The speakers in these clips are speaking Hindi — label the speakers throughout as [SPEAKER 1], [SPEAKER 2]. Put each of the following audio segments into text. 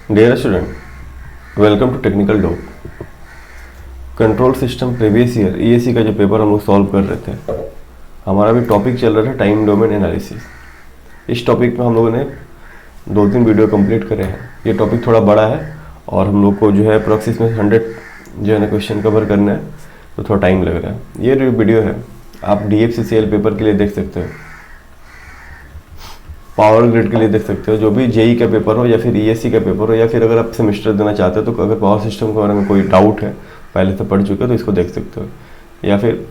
[SPEAKER 1] Dear student, welcome to Technical Doc. Control system previous year ESC का जो पेपर हम लोग सॉल्व कर रहे थे, हमारा भी टॉपिक चल रहा था टाइम डोमेन एनालिसिस। इस टॉपिक में हम लोगों ने 2-3 वीडियो कंप्लीट करे हैं। ये टॉपिक थोड़ा बड़ा है और हम लोग को जो है अप्रोक्स में 100 जो है ना क्वेश्चन कवर करना है, तो थोड़ा टाइम लग रहा है। ये जो वीडियो है आप DFCCL पेपर के लिए देख सकते हो, पावर ग्रिड के लिए देख सकते हो, जो भी जेई का पेपर हो या फिर ईएससी का पेपर हो, या फिर अगर आप सेमेस्टर देना चाहते हो तो अगर पावर सिस्टम के बारे में कोई डाउट है, पहले से पढ़ चुके हो तो इसको देख सकते हो। या फिर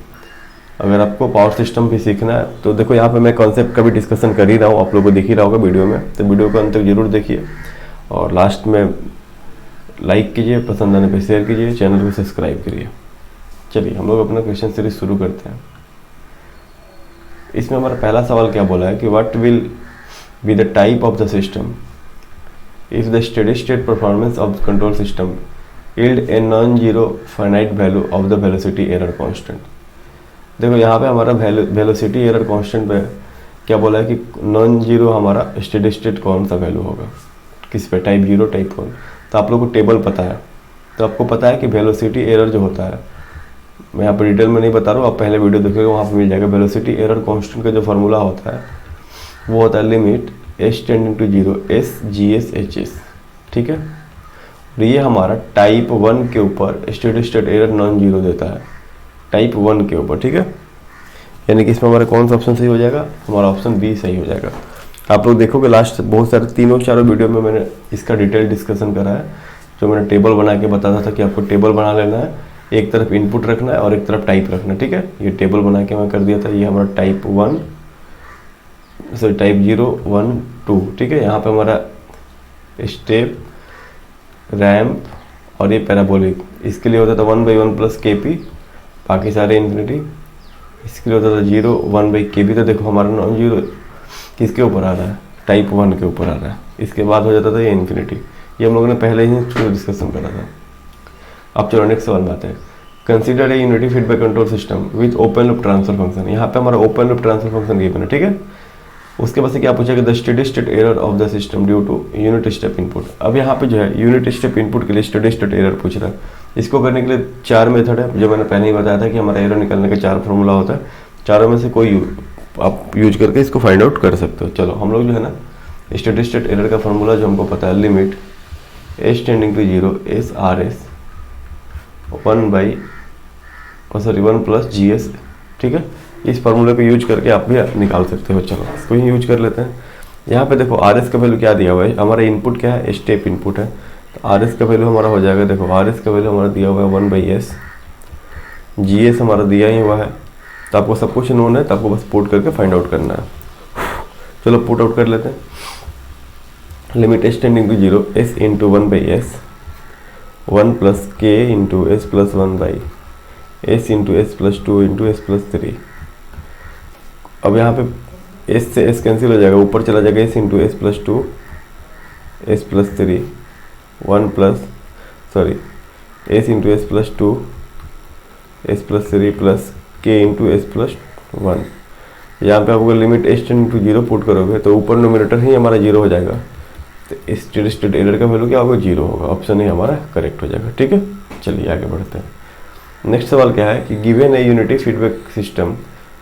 [SPEAKER 1] अगर आपको पावर सिस्टम भी सीखना है तो देखो यहाँ पे मैं कॉन्सेप्ट का भी डिस्कशन कर ही रहा हूँ, आप लोगों को दिख ही रहा होगा वीडियो में, तो वीडियो को अंत तक जरूर देखिए और लास्ट में लाइक कीजिए, पसंद आने पर शेयर कीजिए, चैनल को सब्सक्राइब करिए। चलिए हम लोग अपना क्वेश्चन सीरीज शुरू करते हैं। इसमें हमारा पहला सवाल क्या बोला है कि what will be the type of the system if the steady state performance of the control system yield a non-zero finite value of the velocity error constant। देखो यहाँ पे हमारा वेलोसिटी एरर कांस्टेंट पे क्या बोला है कि नॉन जीरो हमारा स्टेडी स्टेट कौन सा वैल्यू होगा, किस पे, टाइप 0 टाइप 1। तो आप लोग को टेबल पता है, तो आपको पता है कि वेलोसिटी एरर जो होता है, मैं यहाँ पर डिटेल में नहीं बता रहा हूँ, आप पहले वीडियो देखोगे वहाँ पर मिल जाएगा। वेलोसिटी एरर कांस्टेंट का जो फार्मूला होता है वो होता है limit h tending to 0 s GS HS, ठीक है। और ये हमारा टाइप 1 के ऊपर steady state error non zero देता है, टाइप 1 के ऊपर, ठीक है। यानी कि इसमें हमारा कौन सा ऑप्शन सही हो जाएगा, हमारा ऑप्शन बी सही हो जाएगा। आप लोग देखोगे लास्ट बहुत सारे 3-4 वीडियो में मैंने इसका डिटेल डिस्कशन करा है, जो मैंने टेबल बना के बताता था कि आपको टेबल बना लेना है, एक तरफ इनपुट रखना है और एक तरफ टाइप रखना है, ठीक है। ये टेबल बना के मैं कर दिया था। ये हमारा टाइप 1 सॉरी टाइप 0 1 2, ठीक है। यहाँ पे हमारा स्टेप, रैम्प और ये पैराबोलिक, इसके लिए होता था 1/1 प्लस KP, बाकी सारे इन्फिनिटी। इसके लिए होता था 0 1/KB। तो देखो हमारा नॉन जीरो किसके ऊपर आ रहा है, टाइप 1 के ऊपर आ रहा है। इसके बाद हो जाता था ये इन्फिनिटी। ये हम लोगों ने पहले ही डिस्कशन करा था। अब चलो नेक्स्ट सवाल में आते हैं। Consider a unity feedback control system with open loop transfer function. यहाँ पे हमारा open loop transfer function given है, ठीक है। उसके बाद से क्या पूछा कि the steady state error of the system due to unit step input. अब यहाँ पे जो है यूनिट स्टेप इनपुट के लिए स्टेडी स्टेट एरर पूछ रहा है। इसको करने के लिए 4 मेथड है, जो मैंने पहले ही बताया था कि हमारा एरर निकालने का 4 फार्मूला होता है। चारों में से कोई आप यूज करके इसको फाइंड आउट कर सकते हो। चलो हम लोग जो है ना स्टेडी स्टेट एरर का फार्मूला जो हमको पता है, limit h tending to 0 s RS 1 plus GS, ठीक है। इस फार्मूले पे यूज करके आप भी निकाल सकते हो। चलो इसको ही यूज कर लेते हैं। यहाँ पे देखो RS का वैल्यू क्या दिया हुआ है, हमारा इनपुट क्या है, स्टेप इनपुट है। तो RS का वैल्यू हमारा हो जाएगा, देखो RS का वैल्यू हमारा दिया हुआ है 1/s, GS हमारा दिया ही हुआ है। तो आपको सब कुछ नोन है, तो आपको बस पुट करके फाइंड आउट करना है। चलो पुट आउट कर लेते हैं। Limit h tending to 0 s into 1/s 1 plus k into s plus 1/s into s plus 2 into s plus 3। अब यहाँ पे s से s कैंसिल हो जाएगा, ऊपर चला जाएगा s into s plus 2 s plus 3 1 plus s into s plus 2 s plus 3 plus k into s plus 1। यहाँ पे आपको लिमिट h इंटू 0 पुट करोगे तो ऊपर नोमिनेटर ही हमारा 0 हो जाएगा, तो स्टेडी स्टेट एरर का वैल्यू क्या होगा, 0 होगा। ऑप्शन ही हमारा करेक्ट हो जाएगा, ठीक है। चलिए आगे बढ़ते हैं। नेक्स्ट सवाल क्या है कि given A unity feedback system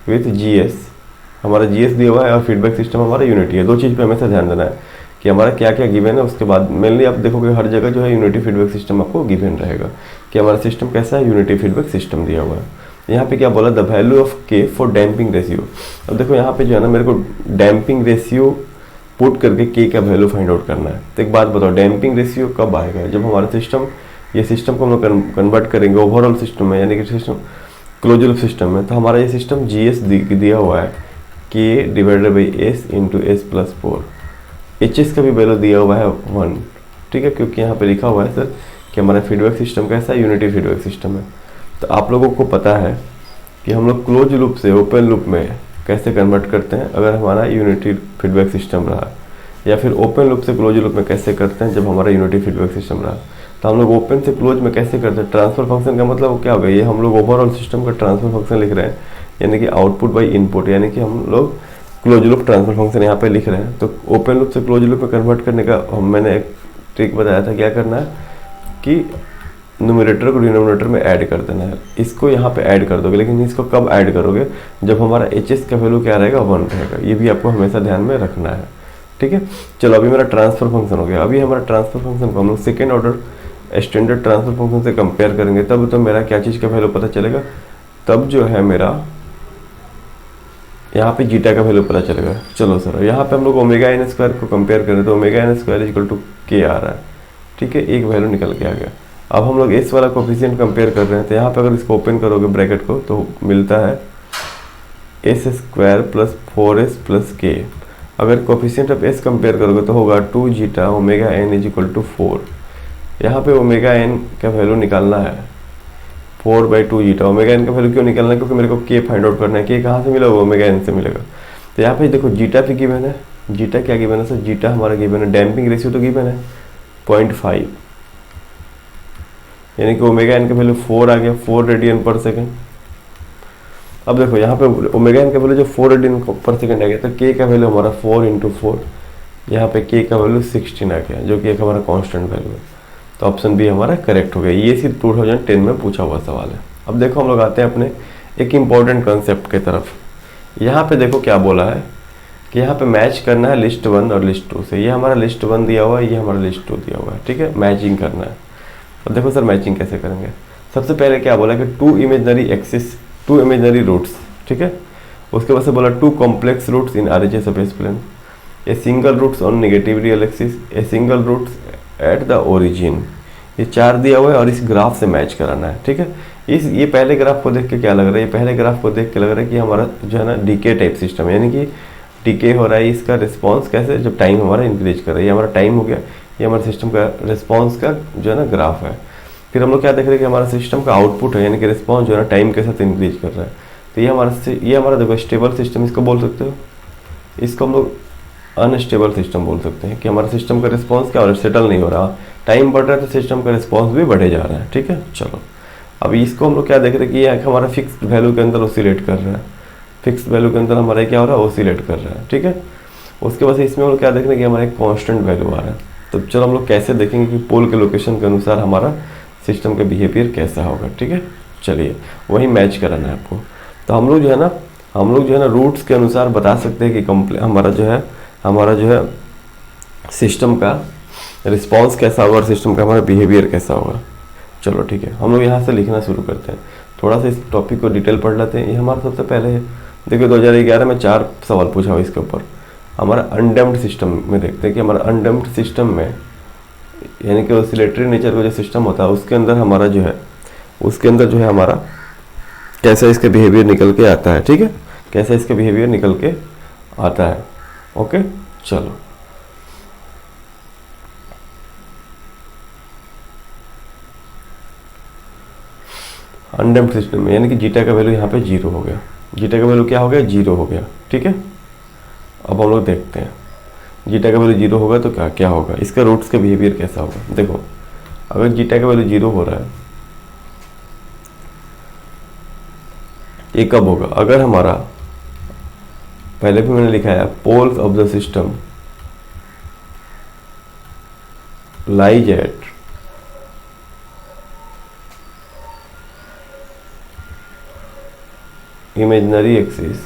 [SPEAKER 1] with GS। हमारा GS दिया हुआ है और फीडबैक सिस्टम हमारा यूनिटी है। 2 चीज़ पे हमेशा ध्यान देना है कि हमारा क्या क्या गिवन है। उसके बाद मेनली आप देखोगे हर जगह जो है यूनिटी फीडबैक सिस्टम आपको गिवन रहेगा कि हमारा सिस्टम कैसा है, यूनिटी फीडबैक सिस्टम दिया हुआ है। यहाँ पे क्या बोला, the value of K for damping ratio. अब देखो यहाँ पे जो है ना मेरे को डैम्पिंग रेशियो पुट करके K का वैल्यू फाइंड आउट करना है। तो एक बात बताओ, डैम्पिंग रेशियो कब आएगा, जब हमारा सिस्टम, ये सिस्टम को हम लोग कन्वर्ट करेंगे ओवरऑल सिस्टम में, यानी कि सिस्टम क्लोज लूप सिस्टम में। तो हमारा ये सिस्टम GS दिया हुआ है K divided by S into S plus 4। HS का भी वैल्यू दिया हुआ है 1, ठीक है, क्योंकि यहाँ पे लिखा हुआ है सर कि हमारा फीडबैक सिस्टम कैसा है, यूनिटी फीडबैक सिस्टम है। तो आप लोगों को पता है कि हम लोग क्लोज लूप से ओपन लूप में कैसे कन्वर्ट करते हैं अगर हमारा यूनिटी फीडबैक सिस्टम रहा, या फिर ओपन लूप से क्लोज लूप में कैसे करते हैं जब हमारा यूनिटी फीडबैक सिस्टम रहा। तो हम लोग ओपन से क्लोज में कैसे करते हैं, ट्रांसफर फंक्शन का मतलब क्या होगा, ये हम लोग ओवरऑल सिस्टम का ट्रांसफर फंक्शन लिख रहे हैं, यानी कि आउटपुट बाई इनपुट, यानी कि हम लोग क्लोज लूप ट्रांसफर फंक्शन यहाँ पे लिख रहे हैं। तो ओपन लूप से क्लोज लूप में कन्वर्ट करने का मैंने एक ट्रिक बताया था, क्या करना है कि न्यूमरेटर को डिनोमिनेटर में ऐड कर देना है। इसको यहाँ पे ऐड कर दोगे, लेकिन इसको कब ऐड करोगे, जब हमारा एच एस का वैल्यू क्या रहेगा, 1 रहेगा। ये भी आपको हमेशा ध्यान में रखना है, ठीक है। चलो अभी मेरा ट्रांसफर फंक्शन हो गया। अभी हमारा ट्रांसफर फंक्शन को हम लोग second order standard transfer function से कंपेयर करेंगे, तब तो मेरा क्या चीज़ का वैल्यू पता चलेगा, तब जो है मेरा यहाँ पे जीटा का वैल्यू पता चलेगा। चलो सर, यहाँ पे हम लोग ओमेगा एन स्क्वायर को कंपेयर करें तो omega n square equal to k आ रहा है, ठीक है, एक वैल्यू निकल के आ गया। अब हम लोग एस वाला कोफिशिएंट कंपेयर कर रहे हैं, तो यहाँ पे अगर इसको ओपन करोगे ब्रैकेट को तो मिलता है S square plus 4s plus के। अगर कोफिशिएंट ऑफ एस कंपेयर करोगे तो होगा 2 zeta omega N is equal to 4। यहाँ पे ओमेगा एन का वैल्यू निकालना है 4/2 जीटा। ओमेगा एन का वैल्यू क्यों निकालना है, क्योंकि मेरे को के फाइंड आउट करना है। के कहाँ से मिला, ओमेगा एन से मिलेगा। तो यहाँ पे देखो जीटा भी गिवन है। जीटा क्या गिवन है सर, जीटा हमारा गिवन है, डैम्पिंग रेशियो तो गिवन है 0.5, यानी कि ओमेगा एन का वैल्यू 4 आ गया, 4 रेडियन पर सेकेंड। अब देखो यहाँ पे ओमेगा एन का वैल्यू जो 4 रेडियन पर सेकेंड आ गया, तो के का वैल्यू हमारा 4 × 4, यहाँ पे के का वैल्यू 16 आ गया, जो कि एक हमारा कांस्टेंट वैल्यू है। तो ऑप्शन बी हमारा करेक्ट हो गया। ये सिर्फ 2010 में पूछा हुआ सवाल है। अब देखो हम लोग आते हैं अपने एक इम्पॉर्टेंट कंसेप्ट की तरफ। यहाँ पे देखो क्या बोला है कि यहाँ पे मैच करना है लिस्ट 1 और लिस्ट 2 से। ये हमारा लिस्ट 1 दिया हुआ है, ये हमारा लिस्ट 2 दिया हुआ है, ठीक है, मैचिंग करना है। अब देखो सर मैचिंग कैसे करेंगे। सबसे पहले क्या बोला कि 2 इमेजनरी एक्सिस, 2 इमेजनरी रूट्स, ठीक है। उसके बाद से बोला 2 complex roots in RHS of s plane, a single roots on negative real axis, a single roots at the origin. ये 4 दिया हुआ है और इस ग्राफ से मैच कराना है, ठीक है। ये पहले ग्राफ को देख के क्या लग रहा है, ये पहले ग्राफ को देख के लग रहा है कि हमारा जो है ना डीके टाइप सिस्टम है, यानी कि डीके हो रहा है। इसका रिस्पॉन्स कैसे, जब टाइम हमारा इंक्रीज कर रहा है। ये हमारा टाइम हो गया, ये हमारे सिस्टम का रिस्पॉन्स का जो है ना ग्राफ है। फिर हम लोग क्या देख रहे हैं कि हमारा सिस्टम का आउटपुट है, यानी कि रिस्पॉन्स जो है ना टाइम के साथ इंक्रीज कर रहा है। तो ये हमारा देखो स्टेबल सिस्टम इसको बोल सकते हो। इसको हम लोग अनस्टेबल सिस्टम बोल सकते हैं कि हमारा सिस्टम का रिस्पॉन्स क्या हो रहा है, सेटल नहीं हो रहा, टाइम बढ़ रहा है तो सिस्टम का रिस्पॉन्स भी बढ़े जा रहा है, ठीक है। चलो अब इसको हम लोग क्या देख रहे हैं कि ये हमारा फिक्स वैल्यू के अंदर ऑसिलेट कर रहा है, फिक्स वैल्यू के अंदर हमारा क्या हो रहा है, ऑसिलेट कर रहा है, ठीक है। उसके बाद इसमें हम लोग क्या देख रहे हैं कि हमारा एक कॉन्स्टेंट वैल्यू आ रहा है। तो चलो हम लोग कैसे देखेंगे कि पोल के लोकेशन के अनुसार हमारा सिस्टम का बिहेवियर कैसा होगा, ठीक है। चलिए वही मैच कराना है आपको। तो हम लोग जो है ना रूट्स के अनुसार बता सकते हैं कि हमारा जो है सिस्टम का रिस्पॉन्स कैसा होगा और सिस्टम का हमारा बिहेवियर कैसा होगा। चलो ठीक है, हम लोग यहाँ से लिखना शुरू करते हैं। थोड़ा सा इस टॉपिक को डिटेल पढ़ लेते हैं। ये हमारा सबसे पहले है, देखिए 2011 में 4 सवाल पूछा हुआ इसके ऊपर। हमारा अनडैम्प्ड सिस्टम में देखते हैं कि हमारा अनडैम्प्ड सिस्टम में, यानी कि ऑसिलेटरी नेचर का जो सिस्टम होता है उसके अंदर जो है हमारा कैसा इसका बिहेवियर निकल के आता है, ठीक है, कैसा इसका बिहेवियर निकल के आता है। ओके चलो अनडैम्प्ड सिस्टम में, यानी कि जीटा का वैल्यू यहाँ पे 0 हो गया। जीटा का वैल्यू क्या हो गया, 0 हो गया, ठीक है। अब हम लोग देखते हैं जीटा का वैल्यू 0 होगा तो क्या होगा, इसका रूट्स का बिहेवियर कैसा होगा। देखो अगर जीटा का वैल्यू 0 हो रहा है, ये कब होगा, अगर हमारा पहले भी मैंने लिखा है poles of the system lies at imaginary axis,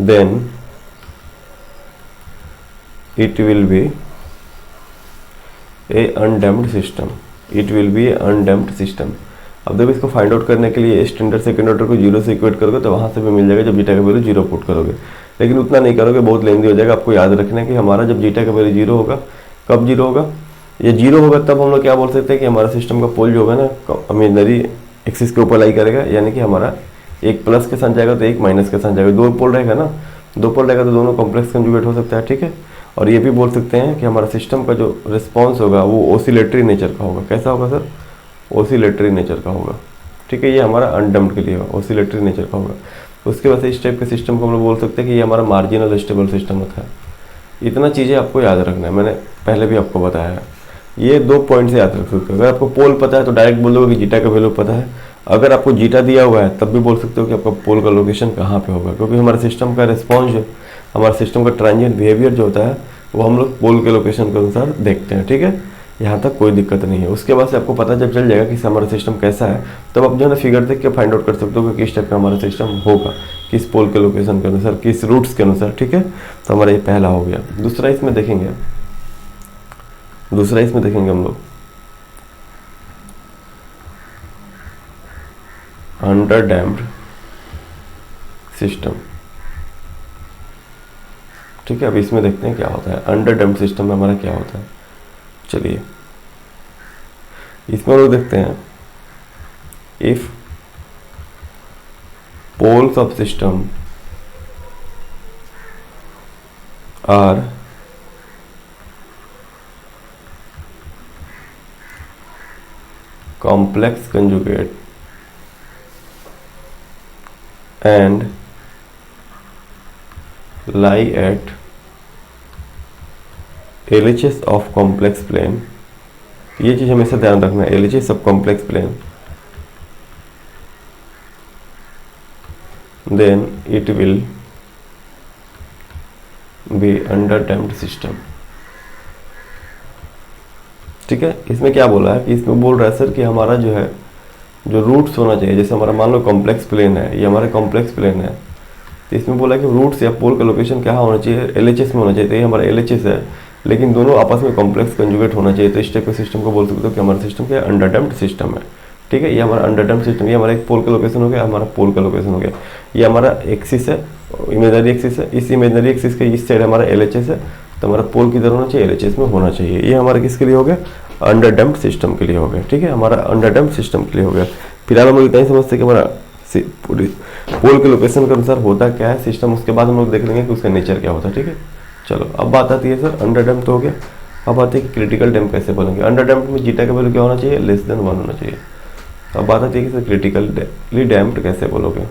[SPEAKER 1] then it will be a undamped system, it will be a undamped system। अब देखो इसको फाइंड आउट करने के लिए स्टैंडर्ड सेकंड ऑर्डर को 0 से इक्वेट करोगे तो वहाँ से भी मिल जाएगा जब जीटा का वैल्यू 0 पुट करोगे, लेकिन उतना नहीं करोगे, बहुत लेंदी हो जाएगा। आपको याद रखना है कि हमारा जब जीटा का वैल्यू 0 होगा, कब 0 होगा, ये 0 होगा तब हम लोग क्या बोल सकते हैं कि हमारा सिस्टम का पोल जो होगा ना इमेजिनरी एक्सिस के ऊपर लाई करेगा, यानी कि हमारा एक प्लस के साथ जाएगा तो एक माइनस के साथ जाएगा। 2 पोल रहेगा ना, 2 पोल रहेगा तो दोनों कॉम्प्लेक्स कंजुगेट हो सकता है, ठीक है। और ये भी बोल सकते हैं कि हमारा सिस्टम का जो रिस्पॉन्स होगा वो ऑसिलेटरी नेचर का होगा। कैसा होगा सर, ऑसिलेटरी नेचर का होगा, ठीक है। ये हमारा अनडम्प्ड के लिए होगा, ऑसिलेटरी नेचर का होगा। उसके बाद से इस टाइप के सिस्टम को हम लोग बोल सकते हैं कि ये हमारा मार्जिनल स्टेबल सिस्टम होता है। इतना चीज़ें आपको याद रखना है, मैंने पहले भी आपको बताया है। ये 2 पॉइंट से याद रख सकते हो। अगर आपको पोल पता है तो डायरेक्ट बोल दोगे कि जीटा का वैल्यू पता है। अगर आपको जीटा दिया हुआ है तब भी बोल सकते हो कि आपका पोल का लोकेशन कहाँ पे होगा, क्योंकि हमारे सिस्टम का रिस्पॉन्स जो, हमारे सिस्टम का ट्रांजिएंट बिहेवियर जो होता है वो हम लोग पोल के लोकेशन के अनुसार देखते हैं, ठीक है। यहाँ तक कोई दिक्कत नहीं है। उसके बाद से आपको पता जब चल जाएगा कि हमारा सिस्टम कैसा है, तब आप जो है ना फिगर देख के फाइंड आउट कर सकते हो कि किस टाइप का हमारा सिस्टम होगा, किस पोल के लोकेशन के अनुसार, किस रूट्स के अनुसार, ठीक है। तो हमारा ये पहला हो गया। दूसरा इसमें देखेंगे हम लोग अंडर डैम्प्ड सिस्टम, ठीक है। अब इसमें देखते हैं क्या होता है अंडर डैम्प्ड सिस्टम में हमारा क्या होता है। चलिए इसमें लोग देखते हैं if poles of system are complex conjugate and lie at LHS of complex plane, ये चीज हमेशा ध्यान रखना है, LHS of complex plane, then it will be under damped system, ठीक है। इसमें क्या बोला है कि इसमें बोल रहा है सर कि हमारा जो है जो रूट्स होना चाहिए, जैसे हमारा मान लो कॉम्प्लेक्स प्लेन है, ये हमारा कॉम्प्लेक्स प्लेन है, तो इसमें बोला है कि रूट्स या पोल का लोकेशन क्या होना चाहिए, LHS में होना चाहिए। तो ये हमारा LHS है, लेकिन दोनों आपस में कॉम्प्लेक्स कंजुगेट होना चाहिए। तो इस टाइप के सिस्टम को बोल सकते हो कि हमारा सिस्टम क्या अंडर डैम्प्ड सिस्टम है, ठीक है। ये हमारा अंडर डैम्प्ड सिस्टम, ये हमारा एक पोल का लोकेशन हो गया, हमारा पोल का लोकेशन हो गया। ये हमारा एक्सिस है, इमेजनरी एक्सिस है, इस इमेजनरी एक्सिस के इस साइड हमारा LHS है, तो हमारा पोल किधर होना चाहिए, LHS में होना चाहिए। ये हमारा किसके लिए हो गया, अंडर डैम्प्ड सिस्टम के लिए हो गया, ठीक है। हमारा अंडर डैम्प्ड सिस्टम के लिए हो गया। फिलहाल हम लोग इतना ही समझते हैं कि हमारा पोल के लोकेशन के अनुसार होता क्या है सिस्टम, उसके बाद हम लोग देख लेंगे कि उसका नेचर क्या होता है, ठीक है। चलो अब बात आती है सर अंडर डैम्प्ड तो हो गया, अब आती है कि क्रिटिकल डैम्प कैसे बोलेंगे। अंडर डैम्प्ड में जीटा का वैल्यू क्या होना चाहिए, लेस देन 1 होना चाहिए। अब बात आती है कि सर क्रिटिकली डैम्प्ड कैसे बोलोगे।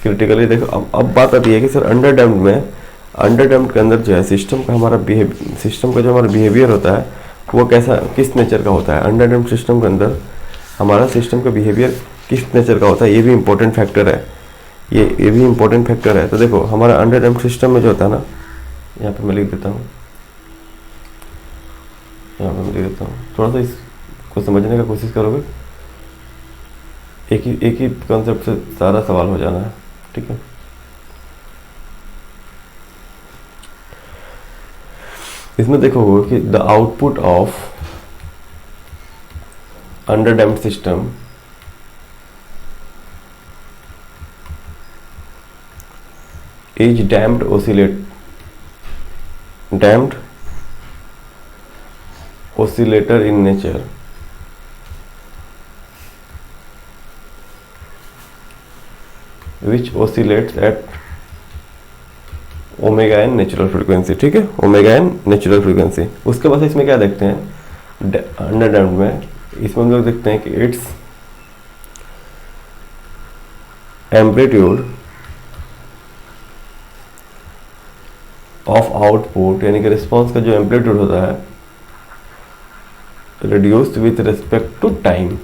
[SPEAKER 1] क्रिटिकली देखो, अब बात आती है कि सर अंडर डैम्प्ड में, अंडर डैम्प्ड के अंदर जो है सिस्टम का हमारा सिस्टम का जो हमारा बिहेवियर होता है वो कैसा, किस नेचर का होता है। अंडर डैम्प्ड सिस्टम के अंदर हमारा सिस्टम का बिहेवियर किस नेचर का होता है, ये भी इंपॉर्टेंट फैक्टर है, ये भी इंपॉर्टेंट फैक्टर है। तो देखो हमारा अंडर डैम्प्ड सिस्टम में जो होता है ना, यहाँ पे मैं लिख देता हूँ, यहाँ पे मैं लिख देता हूँ, थोड़ा सा इसको समझने का कोशिश करोगे, एक ही कॉन्सेप्ट से सारा सवाल हो जाना है, ठीक है। इसमें देखो कि the output of under damped system is damped oscillator in nature, which oscillates at omega n natural frequency, ठीक है, ओमेगा एन नेचुरल फ्रीक्वेंसी। उसके बाद इसमें क्या देखते हैं अंडर डैम्प्ड में, इसमें हम लोग देखते हैं कि इट्स एम्पलीट्यूड ऑफ आउटपुट, यानी कि रिस्पॉन्स का जो एम्पलीट्यूड होता है, reduced with respect to time,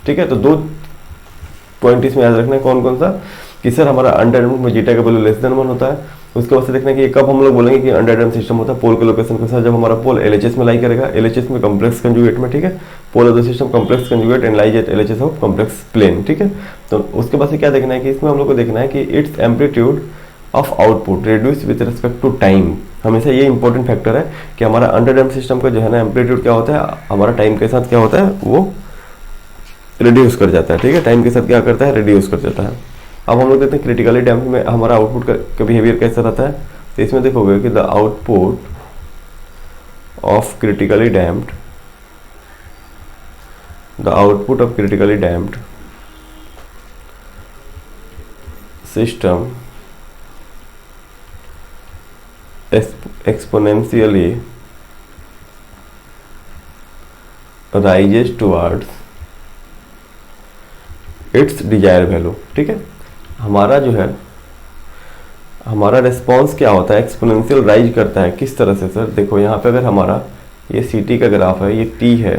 [SPEAKER 1] ठीक है। तो दो पॉइंट इसमें याद रखना है, कौन कौन सा, कि सर हमारा अंडर डैम्प्ड में जीटा का वैल्यू लेस देन 1 होता है। उसके बाद से देखना है कि कब हम लोग बोलेंगे कि अंडर डैम्प्ड सिस्टम होता है, पोल के लोकेशन के साथ, जब हमारा पोल LHS में लाई करेगा, LHS में कॉम्प्लेक्स कंजुगेट में, ठीक है। Pole of the system complex conjugate and lies at LHS of complex plane, ठीक है। तो उसके बाद से क्या देखना है कि इसमें हम लोग को देखना है कि its amplitude of output reduce with respect to time. हमेशा ये इंपॉर्टेंट फैक्टर है कि हमारा अंडर डैम्प्ड सिस्टम का जो है ना एम्पलीट्यूड क्या होता है, हमारा टाइम के साथ क्या होता है, वो रिड्यूस कर जाता है, ठीक है। टाइम के साथ क्या करता है, रिड्यूस कर जाता है। अब हम लोग देखते हैं क्रिटिकली डैम्प्ड में हमारा आउटपुट का बिहेवियर कैसा रहता है। तो इसमें देखोगे कि the output of critically damped, the output of critically damped system exponentially rises towards its desired value, ठीक है। हमारा जो है हमारा रिस्पॉन्स क्या होता है, एक्सपोनेंशियल राइज करता है। किस तरह से सर, देखो यहाँ पे अगर हमारा ये CT का ग्राफ है, ये T है,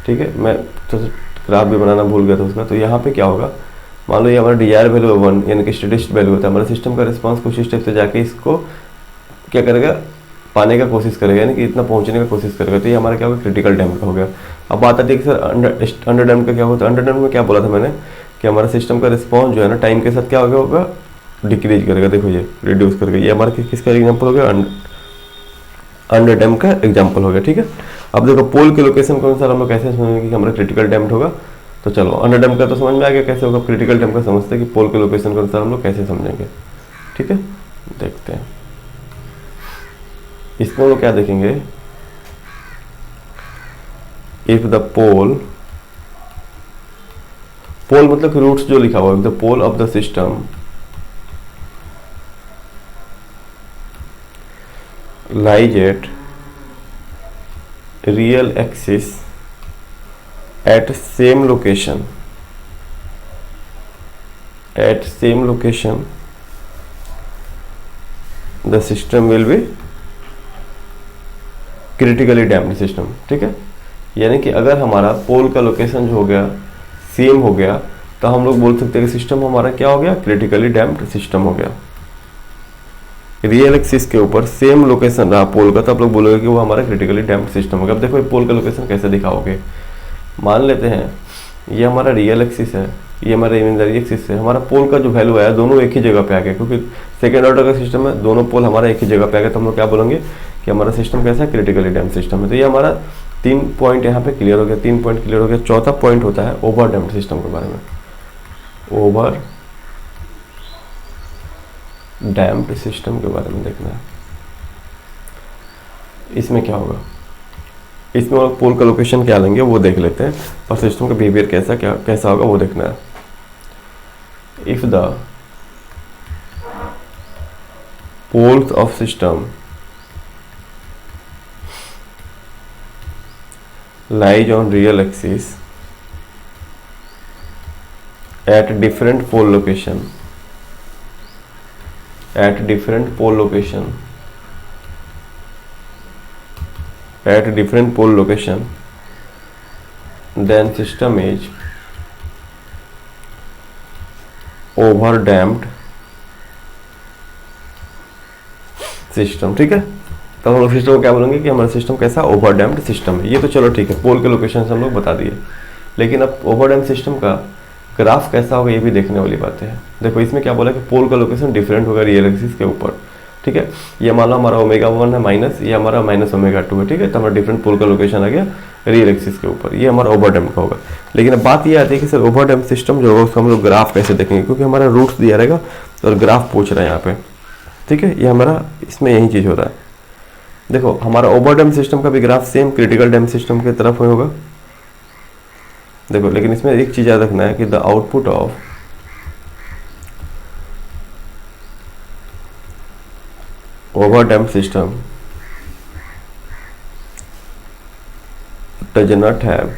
[SPEAKER 1] ठीक है। मैं तो ग्राफ भी बनाना भूल गया था उसका। तो यहाँ पे क्या होगा मान लो ये हमारा डिजायर वैल्यू है 1 यानी कि स्टेडी स्टेट वैल्यू होता है, हमारे सिस्टम का रिस्पांस कुछ स्टेप से जाके इसको क्या करेगा, पाने का कोशिश करेगा, यानी कि इतना पहुंचने का कोशिश करेगा। तो ये हमारा क्या होगा, क्रिटिकल डैम्प का हो गया। अब बात आती है कि सर अंडर डैम्प का क्या होता है। अंडर डैम्प में क्या बोला था मैंने कि हमारा सिस्टम का रिस्पॉन्स जो है ना टाइम के साथ क्या होगा डिक्रीज करेगा। देखो ये रिड्यूस करेगा। ये हमारा किसका एग्जाम्पल हो गया, अंडर डैम्प का एग्जाम्पल हो गया। ठीक है, अब देखो पोल के लोकेशन के अनुसार हम लोग कैसे समझेंगे कि हमारा क्रिटिकल डैम्प होगा। तो चलो अंडर डैम्प का तो समझ में आ गया कैसे होगा, क्रिटिकल डैम्प का समझते हैं कि पोल के लोकेशन के अनुसार हम लोग कैसे समझेंगे। ठीक है, देखते हैं इसमें वो क्या देखेंगे, इफ द पोल मतलब रूट्स जो लिखा हुआ है, the pole of the system lies at real axis at same location the system will be critically damped system। ठीक है, यानी कि अगर हमारा पोल का लोकेशन जो हो गया सेम हो गया तो हम लोग बोल सकते हैं कि सिस्टम हमारा क्या हो गया, क्रिटिकली डैम्प्ड सिस्टम हो गया। रियल एक्सिस के ऊपर सेम लोकेशन रहा पोल का तो आप लोग बोलोगे कि वो हमारा क्रिटिकली डैम्प्ड सिस्टम होगा। अब देखो पोल का लोकेशन कैसे दिखाओगे, मान लेते हैं ये हमारा रियल एक्सिस है, ये हमारा इमेजिनरी एक्सिस है, हमारा पोल का जो वैल्यू आया दोनों एक ही जगह पे आ गया, क्योंकि सेकेंड ऑर्डर का सिस्टम है, दोनों पोल हमारा एक ही जगह पे आ गया। तो हम लोग क्या बोलेंगे कि हमारा सिस्टम कैसा है, क्रिटिकली डैम्प्ड सिस्टम है। तो ये हमारा 3 पॉइंट यहाँ पे क्लियर हो गया, 3 पॉइंट क्लियर हो गया। चौथा पॉइंट होता है ओवर डैम्प्ड सिस्टम के बारे में। ओवर डैम्प्ड सिस्टम के बारे में देखना है। इसमें क्या होगा, इसमें हम पोल का लोकेशन क्या लेंगे वो देख लेते हैं, और सिस्टम का बिहेवियर कैसा होगा वो देखना है। If the poles of system lies on real axis at different pole location then system is over damped system. ठीक है, तो हम लोग सिस्टम को क्या बोलेंगे कि हमारा सिस्टम कैसा ओवर डैम्प्ड सिस्टम है। ये तो चलो ठीक है, पोल के लोकेशन से हम लोग बता दिए, लेकिन अब ओवर डैम्प्ड सिस्टम का ग्राफ कैसा होगा ये भी देखने वाली बात है। देखो इसमें क्या बोला कि पोल का लोकेशन डिफरेंट होगा रियल एक्सिस के ऊपर। ठीक है, ये मान लो हमारा ω1 है माइनस, ये हमारा -ω2 है। ठीक है, तो हमारा डिफरेंट पोल का लोकेशन आ गया रियल एक्सिस के ऊपर, ये हमारा ओवर डैम्प्ड का होगा। लेकिन अब बात ये आती है कि सर ओवर डैम्प्ड सिस्टम जो होगा उसका हम लोग ग्राफ कैसे देखेंगे, क्योंकि हमारा रूट्स दिया रहेगा और ग्राफ पूछ रहा है यहाँ पे। ठीक है, ये हमारा इसमें यही चीज़ हो रहा है। देखो हमारा ओवर डैम्प्ड सिस्टम का भी graph same critical damped system की तरफ होगा। देखो लेकिन इसमें एक चीज़ याद रखना है कि the output of over damped system does not have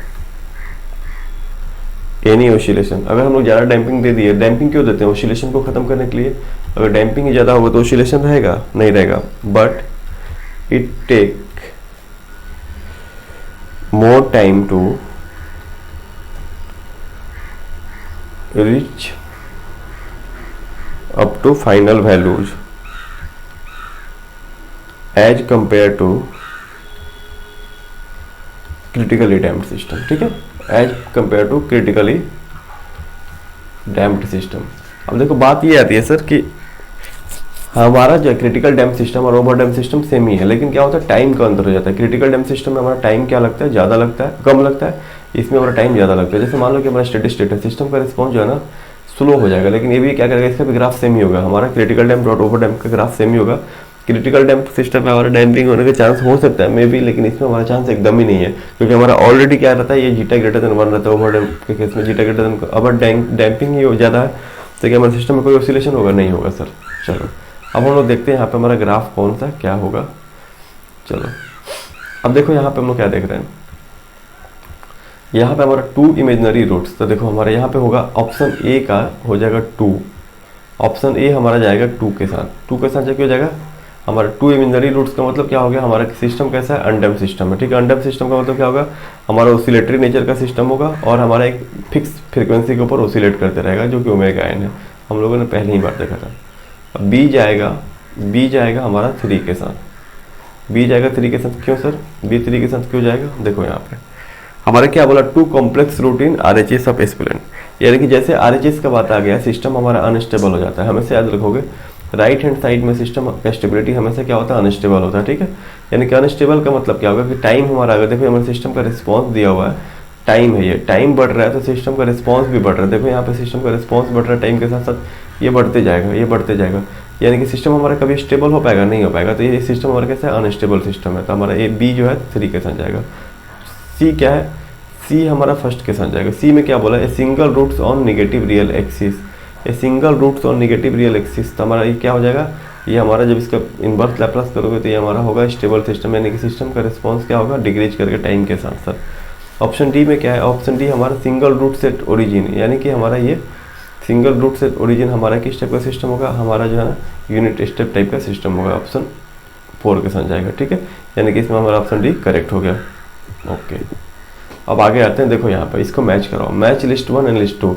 [SPEAKER 1] any oscillation. अगर हम लोग ज़्यादा डैम्पिंग दे दिए, डैम्पिंग क्यों देते हैं, ऑसिलेशन को खत्म करने के लिए। अगर डैम्पिंग ही ज़्यादा होगा तो ऑसिलेशन रहेगा नहीं रहेगा, but it take more time to reach up to final values as compared to critically damped system। ठीक है, as compared to critically damped system। अब देखो बात ये आती है सर कि हमारा जो क्रिटिकल डैम्प सिस्टम और ओवर डैम्प सिस्टम सेम ही है, लेकिन क्या होता है टाइम का अंतर हो जाता है। क्रिटिकल डैम्प सिस्टम में हमारा टाइम क्या लगता है, ज़्यादा लगता है, कम लगता है। इसमें हमारा टाइम ज़्यादा लगता है। जैसे मान लो कि हमारा स्टेडी स्टेट है, सिस्टम का रिस्पॉन्स जो है ना स्लो हो जाएगा, लेकिन ये भी क्या करेगा, इसका भी ग्राफ सेम ही होगा। हमारा क्रिटिकल डैम्प और ओवर डैम्प का ग्राफ सेम ही होगा। क्रिटिकल डैम्प सिस्टम में हमारा डैम्पिंग होने का चांस हो सकता है मे बी, लेकिन इसमें हमारा चांस एकदम ही नहीं है, क्योंकि हमारा ऑलरेडी क्या रहता है, ये जीटा ग्रेटर देन 1 रहता है। ओवर डैम्प के केस में जीटा ग्रेटर देन, अगर डैम्पिंग ही ज़्यादा है तो क्या हमारे सिस्टम में कोई ऑसिलेशन होगा, नहीं होगा सर। चलो अब हम लोग देखते हैं यहाँ पे हमारा ग्राफ कौन सा क्या होगा। चलो अब देखो यहाँ पे हम लोग क्या देख रहे हैं, यहाँ पे हमारा 2 इमेजिनरी रूट्स। तो देखो हमारे यहाँ पे होगा ऑप्शन ए का हो जाएगा 2, ऑप्शन ए हमारा जाएगा 2 के साथ। 2 के साथ क्या हो जाएगा, हमारा 2 इमेजिनरी रूट्स का मतलब क्या हो गया, हमारा सिस्टम कैसा है, अनडैम्प्ड सिस्टम है, ठीक है। अनडैम्प्ड सिस्टम का मतलब क्या होगा, हमारा ऑसिलेटरी नेचर का सिस्टम होगा और हमारा एक फिक्स फ्रीक्वेंसी के ऊपर ऑसिलेट करते रहेगा, जो कि ओमेगा एन है। हम लोगों ने पहले ही बार देखा था। अब बी जाएगा हमारा 3 के साथ। बी जाएगा 3 के साथ, क्यों सर बी 3 के साथ क्यों जाएगा, देखो यहाँ पे हमारा क्या बोला, 2 complex routine RHS of aspirant, यानी कि जैसे RHS का बात आ गया, सिस्टम हमारा अनस्टेबल हो जाता है। हमेशा याद रखोगे राइट हैंड साइड में सिस्टम का स्टेबिलिटी हमेशा क्या होता है, अनस्टेबल होता है, ठीक है। यानी कि अनस्टेबल का मतलब क्या होगा कि टाइम हमारा, अगर देखो हमारे सिस्टम का रिस्पॉन्स दिया हुआ है, टाइम है, ये टाइम बढ़ रहा है तो सिस्टम का रिस्पॉन्स भी बढ़ रहा है। देखो यहाँ पे सिस्टम का रिस्पॉन्स बढ़ रहा है, टाइम के साथ साथ ये बढ़ते जाएगा, ये बढ़ते जाएगा, यानी कि सिस्टम हमारा कभी स्टेबल हो पाएगा, नहीं हो पाएगा। तो ये सिस्टम हमारा कैसा है, अनस्टेबल सिस्टम है। तो हमारा ए बी जो है 3 के साथ जाएगा। सी क्या है, सी हमारा फर्स्ट के साथ जाएगा। सी में क्या बोला, a single roots on negative real axis, a single roots on negative real axis. तो हमारा ये क्या हो जाएगा, ये हमारा जब इसका इनवर्स लैप्लास करोगे तो ये हमारा होगा स्टेबल सिस्टम, यानी कि सिस्टम का रिस्पॉन्स क्या होगा, डिक्रीज करके टाइम के साथ साथ। ऑप्शन डी में क्या है, ऑप्शन डी हमारा सिंगल रूट सेट ओरिजिन, यानी कि हमारा ये सिंगल रूट सेट ओरिजिन हमारा किस टाइप का सिस्टम होगा, हमारा जो है ना यूनिट स्टेप टाइप का सिस्टम होगा। ऑप्शन 4 के साथ जाएगा, ठीक है। यानी कि इसमें हमारा ऑप्शन डी करेक्ट हो गया। ओके, अब आगे आते हैं। देखो यहाँ पे इसको मैच कराओ, मैच लिस्ट 1 एंड लिस्ट 2।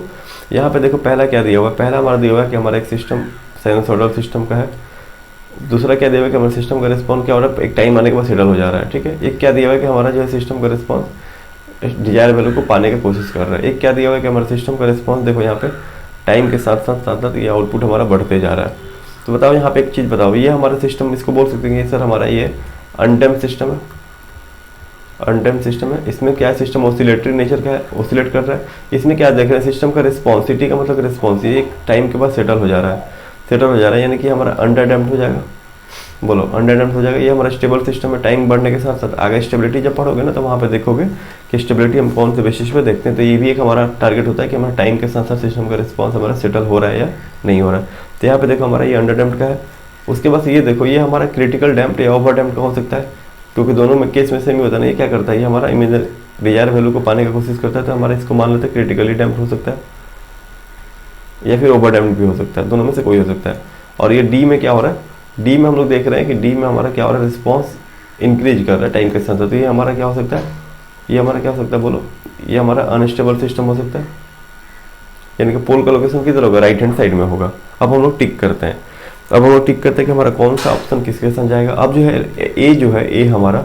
[SPEAKER 1] यहाँ पे देखो पहला क्या दिया हुआ है, पहला हमारा दिया हुआ है कि हमारा एक सिस्टम साइनसॉइडल सिस्टम का है। दूसरा क्या दिया हुआ है कि हमारे सिस्टम का रिस्पॉन्स क्या हो रहा है, एक टाइम आने के बाद सेटल हो जा रहा है, ठीक है। एक क्या दिया हुआ है कि हमारा जो है सिस्टम का रिस्पॉन्स डिजायर वैल्यू को पाने की कोशिश कर रहा है। एक क्या दिया हुआ है कि हमारे सिस्टम का रिस्पॉन्स देखो यहाँ पे टाइम के साथ साथ ये आउटपुट हमारा बढ़ते जा रहा है। तो बताओ यहाँ पे एक चीज़ बताओ, ये हमारा सिस्टम, इसको बोल सकते हैं सर हमारा ये अनडैम्प्ड सिस्टम है, अनडैम्प्ड सिस्टम है। इसमें क्या सिस्टम ऑसिलेटरी नेचर का है, ऑसिलेट कर रहा है। इसमें क्या देख रहे हैं, सिस्टम का रिस्पॉन्स, सिटी का मतलब रिस्पॉन्स, ये एक टाइम के बाद सेटल हो जा रहा है, सेटल हो जा रहा है, यानी कि हमारा अंडरडैम्प्ड हो जाएगा। बोलो अंडरडैम्प्ड हो जाएगा। ये हमारा स्टेबल सिस्टम है, टाइम बढ़ने के साथ साथ आगे स्टेबिलिटी जब पढ़ोगे ना तो वहाँ पे देखोगे कि स्टेबिलिटी हम कौन से बेसिस पे देखते हैं। तो ये भी एक हमारा टारगेट होता है कि हमारा टाइम के साथ साथ सिस्टम का रिस्पॉन्स हमारा सेटल हो रहा है या नहीं हो रहा है। तो यहाँ पे देखो हमारा ये अंडरडैम्प्ड का है। उसके बाद ये देखो ये हमारा क्रिटिकल डैम्प्ड या ओवर डैम्प्ड का हो सकता है, क्योंकि दोनों में केस में सेम ही होता है ना। ये क्या करता है, ये हमारा इमेज डिजायर वैल्यू को पाने की कोशिश करता है, तो हमारा इसको मान लेते हैं क्रिटिकली डैम्प्ड हो सकता है या फिर ओवर डैम्प्ड भी हो सकता है, दोनों में से कोई हो सकता है। और ये डी में क्या हो रहा है, डी में हम लोग देख रहे हैं कि डी में हमारा क्या हो रहा है, रिस्पॉन्स इंक्रीज कर रहा है टाइम के साथ। तो ये हमारा क्या हो सकता है, ये हमारा क्या हो सकता है, बोलो ये हमारा अनस्टेबल सिस्टम हो सकता है, यानी कि पोल का लोकेशन किधर होगा, राइट हैंड साइड में होगा। अब हम लोग टिक करते हैं, अब हम लोग टिक करते हैं कि हमारा कौन सा ऑप्शन किसके साथ जाएगा। अब जो है ए जो है, ए हमारा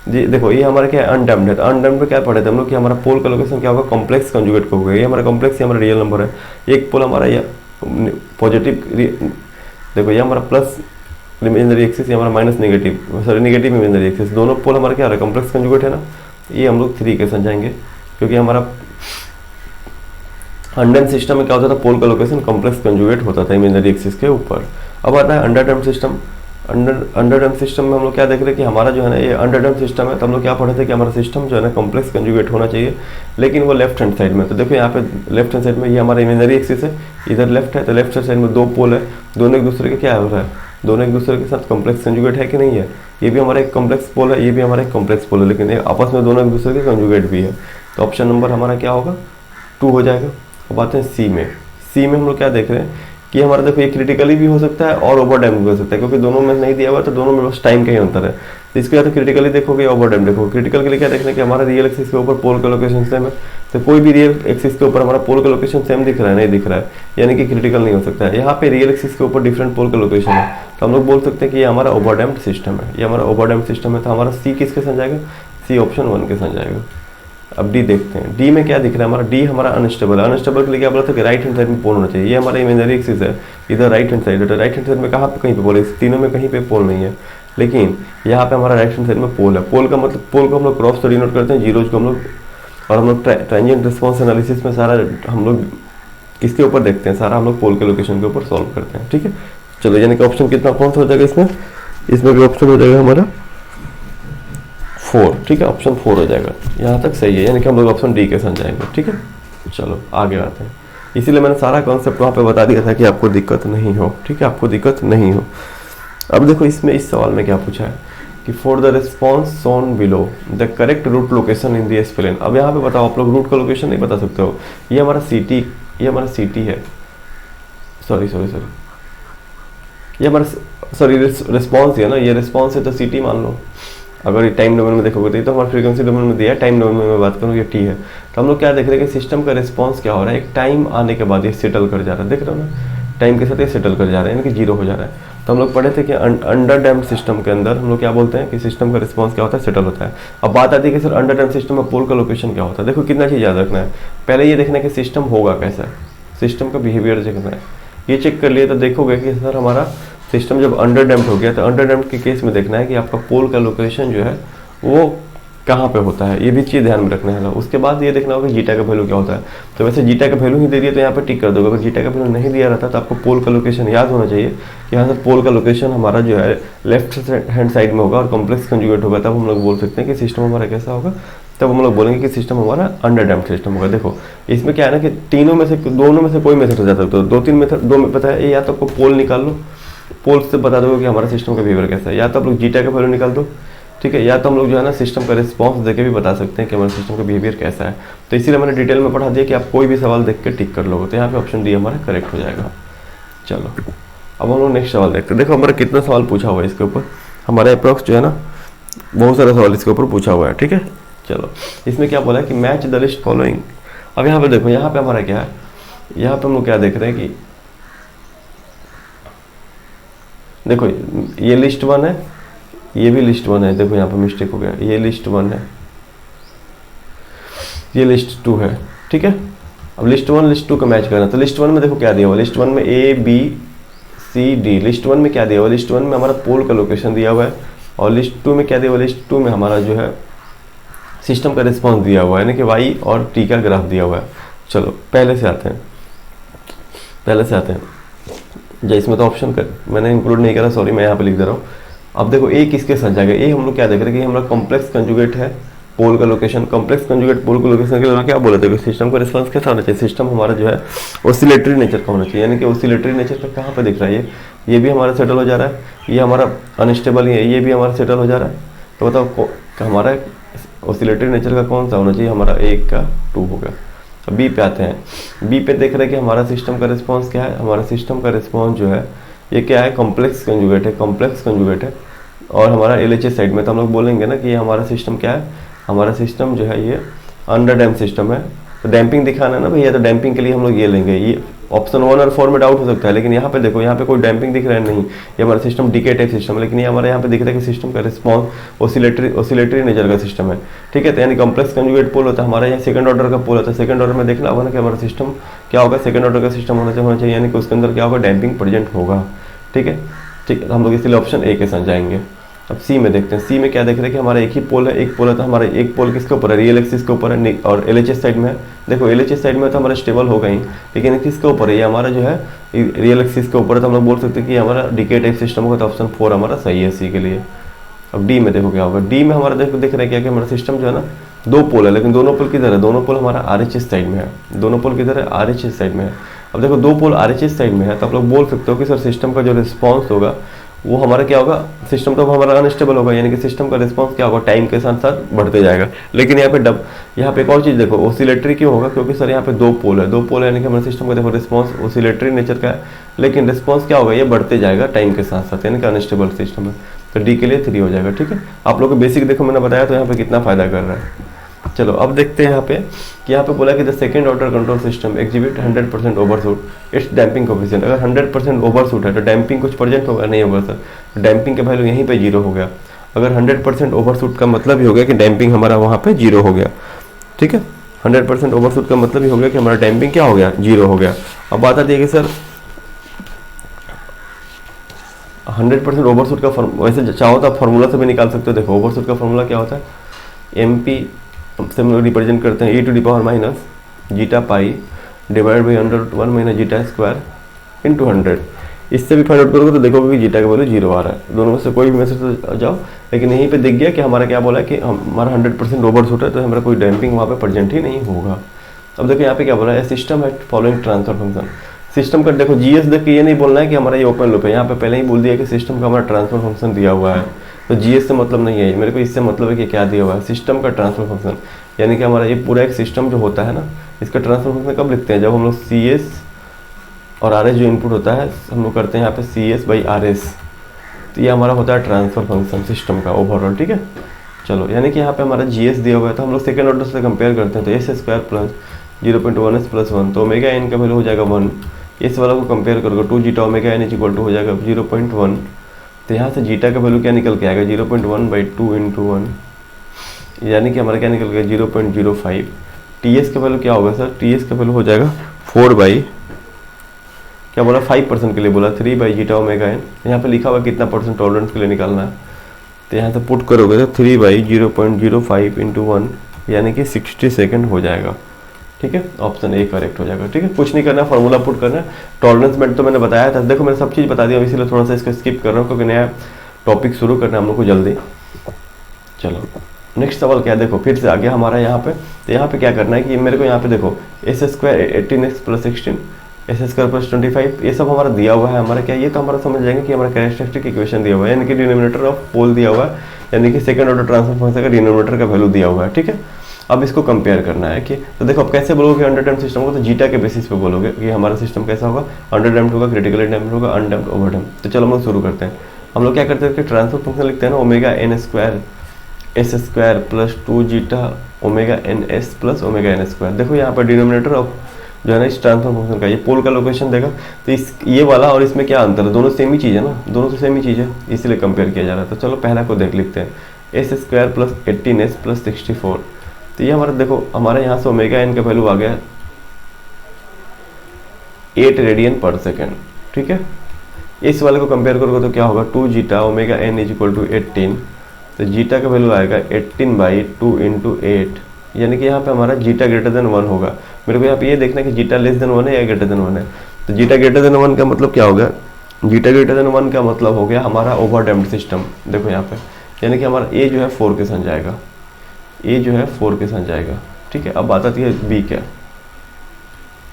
[SPEAKER 1] जी देखो ये हमारा क्या है, अनडैम्प्ड है। तो अनडैम्प्ड में क्या पढ़े थे हम लोग कि हमारा पोल का लोकेशन क्या होगा, कॉम्प्लेक्स कंजुगेट को होगा। ये हमारा कॉम्प्लेक्स, ये हमारा रियल नंबर है। एक पोल हमारा ये पॉजिटिव, देखो ये हमारा प्लस इमेजिनरी एक्सिस, ये हमारा minus negative, sorry negative imaginary axis, दोनों पोल हमारा क्या है, कॉम्प्लेक्स कंजुगेट है ना। ये हम लोग 3 के साथ जाएंगे, क्योंकि हमारा अनडैम्प्ड सिस्टम में क्या होता था, पोल का लोकेशन कॉम्प्लेक्स कंजुगेट होता था इमेजिनरी एक्सिस के ऊपर। अब आता है अंडरडैम्प्ड सिस्टम। अंडरडैम्प्ड सिस्टम में हम लोग क्या देख रहे हैं कि हमारा जो है ना ये अंडरडैम्प्ड सिस्टम है। तो हम लोग क्या पढ़े थे कि हमारा सिस्टम जो है ना कॉम्प्लेक्स कंजुगेट होना चाहिए, लेकिन वो लेफ्ट हैंड साइड में। तो देखो यहाँ पे लेफ्ट हैंड साइड में ये हमारा इमेजिनरी एक्सिस है, इधर लेफ्ट है, तो लेफ्ट साइड में 2 पोल है, दोनों एक दूसरे के क्या हो रहा है, दोनों एक दूसरे के साथ कॉम्प्लेक्स कंजुगेट है कि नहीं है। ये भी हमारा एक कॉम्प्लेक्स पोल है, ये भी हमारा एक कॉम्प्लेक्स पोल है, लेकिन आपस में दोनों एक दूसरे के कंजुगेट भी है। तो ऑप्शन नंबर हमारा क्या होगा, 2 हो जाएगा। अब आते हैं सी में। सी में हम लोग क्या देख रहे हैं कि हमारा देखो ये क्रिटिकली भी हो सकता है और ओवर डैम्प्ड भी हो सकता है, क्योंकि दोनों में नहीं दिया हुआ, तो दोनों में बस टाइम का ही अंतर है। तो इसको या तो क्रिटिकली देखोगे या ओवर डैम्प्ड देखोगे। क्रिटिकल के लिए क्या देखना है कि हमारा रियल एक्सिस के ऊपर पोल का लोकेशन सेम है, तो कोई भी रियल एक्सिस के ऊपर हमारा पोल का लोकेशन सेम दिख रहा है, नहीं दिख रहा है, यानी कि क्रिटिकल नहीं हो सकता है। यहाँ पे रियल एक्सिस के ऊपर डिफरेंट पोल का लोकेशन है, तो हम लोग बोल सकते हैं कि ये हमारा ओवर डैम्प्ड सिस्टम है, ये हमारा ओवर डैम्प्ड सिस्टम है। तो हमारा सी किसके साथ जाएगा, सी ऑप्शन 1 के साथ जाएगा। अब डी देखते हैं, डी में क्या दिख रहा है हमारा, डी हमारा अनस्टेबल है। अनस्टेबल के लिए क्या बोला था कि राइट हैंड साइड में पोल होना चाहिए। ये हमारा इमेजिनरी एक्सिस है, इधर राइट हैंड साइड है। राइट हैंड साइड में कहाँ पे, कहीं पे पोल है, इस तीनों में कहीं पे पोल नहीं है, लेकिन यहाँ पे हमारा राइट हैंड साइड में पोल है। पोल का मतलब, पोल को हम लोग क्रॉस से डिनोट करते हैं, जीरोज को हम लोग, और हम लोग ट्रांजिएंट रिस्पॉन्स एनालिसिस में सारा हम लोग किसके ऊपर देखते हैं, सारा हम लोग पोल के लोकेशन के ऊपर सॉल्व करते हैं, ठीक है। चलो यानी कि ऑप्शन कितना, कौन सा हो जाएगा इसमें, इसमें भी ऑप्शन हो जाएगा हमारा 4, ठीक है, ऑप्शन 4 हो जाएगा। यहाँ तक सही है, यानी कि हम लोग ऑप्शन डी के साथ जाएंगे, ठीक है। चलो आगे आते हैं। इसीलिए मैंने सारा कॉन्सेप्ट वहाँ पे बता दिया था कि आपको दिक्कत नहीं हो, ठीक है, आपको दिक्कत नहीं हो। अब देखो इसमें इस सवाल में क्या पूछा है कि for the response shown below the correct root location in the aspirant. अब यहाँ पे बताओ, आप लोग रूट का लोकेशन नहीं बता सकते हो। ये हमारा सिटी, ये हमारा सिटी है, सॉरी ये हमारा सॉरी रिस्पॉन्स है ना, ये रिस्पॉन्स है तो सी टी मान लो। अगर ये टाइम डोमेन में देखोगे तो हमारा फ्रीक्वेंसी डोमेन में दिया है, टाइम डोमेन में मैं बात करूँ ये टी है। तो हम लोग क्या देख रहे हैं कि सिस्टम का रिस्पॉन्स क्या हो रहा है, एक टाइम आने के बाद ये सेटल कर जा रहा है, देख रहे हो ना, टाइम के साथ ये सेटल कर जा रहा है, यानी कि जीरो हो जा रहा है। तो हम लोग पढ़े थे कि अंडर डैम्प्ड सिस्टम के अंदर हम लोग क्या बोलते हैं कि सिस्टम का रिस्पॉन्स क्या होता है, सेटल होता है। अब बात आती है कि सर अंडर डैम्प्ड सिस्टम में पोल का लोकेशन क्या होता है। देखो कितना चीज़ याद रखना है, पहले ये देखना है कि सिस्टम होगा कैसा, सिस्टम का बिहेवियर देखना है। ये चेक कर लिए तो देखोगे कि सर हमारा सिस्टम जब अंडर डैम्प्ड हो गया, तो अंडर डैम्प्ड के केस में देखना है कि आपका पोल का लोकेशन जो है वो कहाँ पे होता है, ये भी चीज़ ध्यान में रखना है। उसके बाद ये देखना होगा जीटा का वैल्यू क्या होता है। तो वैसे जीटा का वैल्यू ही दे दिया तो यहाँ पे टिक कर दोगे, अगर जीटा का वैल्यू नहीं दिया रहता तो आपको पोल का लोकेशन याद होना चाहिए कि यहाँ से पोल का लोकेशन हमारा जो है लेफ्ट हैंड साइड में होगा और कॉम्प्लेक्स कंजुगेट होगा, तब हम लोग बोल सकते हैं कि सिस्टम हमारा कैसा होगा, तब हम लोग बोलेंगे कि सिस्टम हमारा अंडर डैम्प्ड सिस्टम होगा। देखो इसमें क्या है ना कि तीनों में से दोनों में से कोई मेथड हो जाता है, तो दो तीन मेथड दो में पता है, या तो आपको पोल निकाल लो, पोल से बता दो कि हमारा सिस्टम का बिहेवियर कैसा है, या तो आप लोग जीटा का वैल्यू निकाल दो, ठीक है, या तो हम लोग जो है ना सिस्टम का रिस्पॉन्स देके भी बता सकते हैं कि हमारे सिस्टम का बिहेवियर कैसा है। तो इसीलिए मैंने डिटेल में पढ़ा दिया कि आप कोई भी सवाल देख के टिक कर लोगे, तो यहाँ पे ऑप्शन डी हमारा करेक्ट हो जाएगा। चलो अब हम लोग नेक्स्ट सवाल देखते हैं। देखो हमारा कितना सवाल पूछा हुआ है इसके ऊपर, हमारा अप्रॉक्स जो है ना बहुत सारा सवाल इसके ऊपर पूछा हुआ है, ठीक है। चलो इसमें क्या बोला है कि मैच द लिस्ट फॉलोइंग। अब यहाँ पे देखो, यहाँ पे हमारा क्या है, यहाँ पे हम लोग क्या देख रहे हैं कि देखो ये लिस्ट 1 है, ये भी लिस्ट 1 है, देखो यहाँ पे मिस्टेक हो गया, ये लिस्ट 1 है, ये लिस्ट 2 है, ठीक है। अब लिस्ट 1 लिस्ट 2 का मैच करना, तो लिस्ट 1 में देखो क्या दिया हुआ, लिस्ट 1 में A B C D, list 1 में क्या दिया हुआ, लिस्ट 1 में हमारा पोल का लोकेशन दिया हुआ है, और लिस्ट 2 में क्या दिया हुआ, लिस्ट 2 में हमारा जो है सिस्टम का रिस्पॉन्स दिया हुआ है, यानी कि वाई और टी का ग्राफ दिया हुआ है। चलो पहले से आते हैं, जो इसमें तो ऑप्शन मैंने इंक्लूड नहीं करा, सॉरी मैं यहाँ पे लिख दे रहा हूँ। अब देखो ए किसके साथ जाएगा, ए हम लोग क्या देख रहे हैं कि हमारा कॉम्प्लेक्स कंजुगेट है पोल का लोकेशन, कॉम्प्लेक्स कंजुगेट पोल का लोकेशन के लिए क्या बोले थे कि सिस्टम का रिस्पांस कैसा होना चाहिए, सिस्टम हमारा जो है ऑसिलेटरी नेचर का होना चाहिए, यानी कि ऑसिलेटरी नेचर का कहाँ पे दिख रहा है, ये भी हमारा सेटल हो जा रहा है, ये हमारा अनस्टेबल ही है, ये भी हमारा सेटल हो जा रहा है। तो बताओ हमारा ऑसिलेटरी नेचर का कौन सा होना चाहिए, हमारा 1 का 2 हो गया। अब बी पे आते हैं, बी पे देख रहे हैं कि हमारा सिस्टम का रिस्पॉन्स क्या है, हमारा सिस्टम का रिस्पॉन्स जो है ये क्या है, कॉम्प्लेक्स कंजुगेट है, और हमारा एलएचएस साइड में, तो हम लोग बोलेंगे ना कि ये हमारा सिस्टम क्या है, हमारा सिस्टम जो है ये अंडर डैम्प सिस्टम है। तो डैम्पिंग दिखाना है ना भैया, तो डैम्पिंग के लिए हम लोग ये लेंगे, ये ऑप्शन 1 और 4 में डाउट हो सकता है, लेकिन यहाँ पे देखो, यहाँ पे कोई डैम्पिंग दिख रहा है नहीं, ये हमारा सिस्टम डीके टाइप सिस्टम है, लेकिन ये हमारे यहाँ पे दिख रहा है कि सिस्टम का रिस्पॉन्स ऑसिलेटरी नेचर का सिस्टम है, ठीक है। तो यानी कॉम्प्लेक्स कंजुगेट पोल होता है, हमारे यहाँ सेकंड ऑर्डर का पोल होता है, सेकंड ऑर्डर में देखना होगा ना कि हमारा सिस्टम क्या होगा, सेकंड ऑर्डर का सिस्टम होना चाहिए, यानी कि उसके अंदर क्या होगा, डैम्पिंग प्रेजेंट होगा, ठीक है। तो हम लोग इसलिए ऑप्शन ए के साथ जाएंगे। अब सी में देखते हैं, सी में क्या देख रहे हैं कि हमारा एक ही पोल है, एक पोल है, तो हमारा एक पोल किसके ऊपर है, रियल एक्सिस के ऊपर है, और एलएचएस साइड में है। देखो एलएचएस साइड में तो हमारा स्टेबल होगा ही, लेकिन किसके ऊपर है, ये हमारा जो है रियल एक्सिस के ऊपर है, तो हम लोग बोल सकते हैं कि हमारा डीके टाइप सिस्टम होगा, तो ऑप्शन 4 हमारा सही है सी के लिए। अब डी में देखो क्या होगा, डी में हमारा देख रहे हैं क्या कि हमारा सिस्टम जो है ना 2 पोल है, लेकिन दोनों पोल किधर है, दोनों पोल हमारा आरएचएस साइड में है, दोनों पोल किधर है, आरएचएस साइड में है। अब देखो 2 पोल आरएचएस साइड में है, तो आप लोग बोल सकते हो कि सर सिस्टम का जो रिस्पॉन्स होगा वो हमारा क्या होगा, सिस्टम तो हमारा अनस्टेबल होगा, यानी कि सिस्टम का रिस्पांस क्या होगा, टाइम के साथ साथ बढ़ते जाएगा। लेकिन यहाँ पे एक और चीज़ देखो, ऑसिलेटरी क्यों होगा, क्योंकि सर यहाँ पे 2 पोल है, यानी कि हमारे सिस्टम का देखो रिस्पांस ऑसिलेटरी नेचर का है, लेकिन रिस्पांस क्या होगा, ये बढ़ते जाएगा टाइम के साथ साथ, यानी कि अनस्टेबल सिस्टम है। तो डी के लिए 3 हो जाएगा, ठीक है। आप लोग को बेसिक देखो मैंने बताया, तो यहाँ पे कितना फायदा कर रहा है। चलो अब देखते हैं यहाँ पे कि यहाँ पे बोला कि the second order control system exhibit 100% overshoot it's damping coefficient. अगर 100% ओवरशूट है तो डैम्पिंग कुछ प्रेजेंट होगा, नहीं होगा सर, डैम्पिंग का वैल्यू यहीं पे 0 हो गया। अगर 100% ओवरशूट का मतलब ही हो गया कि डैम्पिंग हमारा वहाँ पे 0 हो गया, ठीक है। 100% ओवरशूट का मतलब ही हो गया कि हमारा डैम्पिंग क्या हो गया, 0 हो गया। अब बात आती है कि सर 100% ओवरशूट का वैसे चाहो तो आप फॉर्मूला से भी निकाल सकते हो। देखो ओवरशूट का फॉर्मूला क्या होता है, MP से हम लोग रिप्रेजेंट करते हैं e⁻ zeta pi divide by √1 minus zeta square into 100। इससे भी फाइंड आउट करोगे तो देखोगे कि जीटा का वैल्यू 0 आ रहा है। दोनों में से कोई भी मैसेज तो जाओ, लेकिन यहीं पे दिख गया कि हमारा क्या बोला है कि हमारा 100% ओवरशूट है, तो हमारा कोई डैम्पिंग वहाँ पे प्रेजेंट ही नहीं होगा। अब देखो यहाँ पे क्या बोला है, सिस्टम है फॉलोइंग ट्रांसफर फंक्शन। सिस्टम का देखो जीएस देख के ये नहीं बोलना है कि हमारा ये ओपन लूप है, यहाँ पे पहले ही बोल दिया कि सिस्टम का हमारा ट्रांसफर फंक्शन दिया हुआ है, तो जीएस से मतलब नहीं है मेरे को, इससे मतलब है कि क्या दिया हुआ है, सिस्टम का ट्रांसफर फंक्शन। यानी कि हमारा ये पूरा एक सिस्टम जो होता है ना, इसका ट्रांसफर फंक्शन कब लिखते हैं, जब हम लोग CS और आर एस जो इनपुट होता है हम लोग करते हैं यहाँ पे C s by R s. तो ये हमारा होता है ट्रांसफर फंक्शन सिस्टम का ओवरऑल, ठीक है। चलो यानी कि यहाँ पे हमारा जी एस दिया हुआ है, तो हम लोग सेकेंड ऑर्डर से कंपेयर करते हैं। तो S square plus 0.1s plus 1, तो ओमेगा एन का वैल्यू हो जाएगा 1। इस वाला को कंपेयर करोगे 2 zeta omega N is equal to हो जाएगा 0.1। तो यहाँ से जीटा का वैल्यू क्या निकल के आएगा 0.1/2 × 1, यानी कि हमारा क्या निकल गया 0.05। टी एस का वैल्यू क्या होगा सर, टी एस का वैल्यू हो जाएगा 4 बाई क्या बोला 5% के लिए बोला 3 बाई जीटा ओमेगा एन। यहाँ पे लिखा हुआ कितना परसेंट टॉलरेंस के लिए निकालना है, तो यहाँ से पुट करोगे तो 3 बाई 0.05 × 1 यानी कि 60 सेकेंड हो जाएगा, ठीक है। ऑप्शन ए करेक्ट हो जाएगा, ठीक है। कुछ नहीं करना, फार्मूला पुट करना है। टॉलरेंस मेथड तो मैंने बताया था, देखो मैंने सब चीज़ बता दिया, इसीलिए थोड़ा सा इसको स्किप कर रहा हूँ क्योंकि नया टॉपिक शुरू करना है हम लोग को जल्दी। चलो नेक्स्ट सवाल क्या है, देखो फिर से आ गया हमारा यहाँ पे। तो यहाँ पे क्या करना है कि मेरे को यहाँ पे देखो S square 18x plus 16 S square plus 25 ये सब हमारा दिया हुआ है। हमारा क्या ये तो हमारा समझ जाएंगे कि हमारा कैरेक्टरिस्टिक इक्वेशन दिया हुआ है, यानी कि डिनोमिनेटर ऑफ पोल दिया हुआ है, यानी कि सेकंड ऑर्डर ट्रांसफर फंक्शन का डिनोमिनेटर का वैल्यू दिया हुआ है, ठीक है। अब इसको कंपेयर करना है कि तो देखो अब कैसे बोलोगे अंडरडैम्प्ड सिस्टम होगा, तो जीटा के बेसिस पे बोलोगे कि हमारा सिस्टम कैसा होगा, अंडरडैम्प्ड होगा, क्रिटिकली डैम्प्ड होगा, अनडैम्प्ड, ओवरडैम्प्ड। तो चलो हम लोग शुरू करते हैं। हम लोग क्या करते हैं कि ट्रांसफर फंक्शन लिखते हैं ना, omega n square s square plus 2 zeta omega n s plus omega n square. देखो यहाँ पर डिनोमिनेटर ऑफ जो है ना इस ट्रांसफर फंक्शन का ये पोल का लोकेशन देगा, तो इस ये वाला और इसमें क्या अंतर है, दोनों सेम ही चीज़ है ना, दोनों तो सेम ही चीज़ है, इसलिए कंपेयर किया जा रहा है। तो चलो पहला को देख लिखते हैं, S square plus 18s plus 64। तो ये हमारा देखो हमारे यहाँ से ओमेगा एन का वैल्यू आ गया 8 रेडियन पर सेकेंड, ठीक है। इस वाले को कंपेयर करोगे तो क्या होगा 2 zeta omega N is equal to 18। तो जीटा का वैल्यू आएगा 18/2 × 8, यानी कि यहाँ पे हमारा जीटा ग्रेटर देन 1 होगा। मेरे को यहाँ पे ये देखना है कि जीटा लेस देन 1 है या ग्रेटर देन 1 है। तो जीटा ग्रेटर देन 1 का मतलब क्या होगा, जीटा ग्रेटर देन 1 का मतलब हो गया हमारा ओवरडैम्प्ड सिस्टम। देखो यहाँ पे यानी कि हमारा ए जो है 4 के साथ जाएगा, ए जो है 4 के साथ जाएगा, ठीक है। अब बात आती है बी क्या,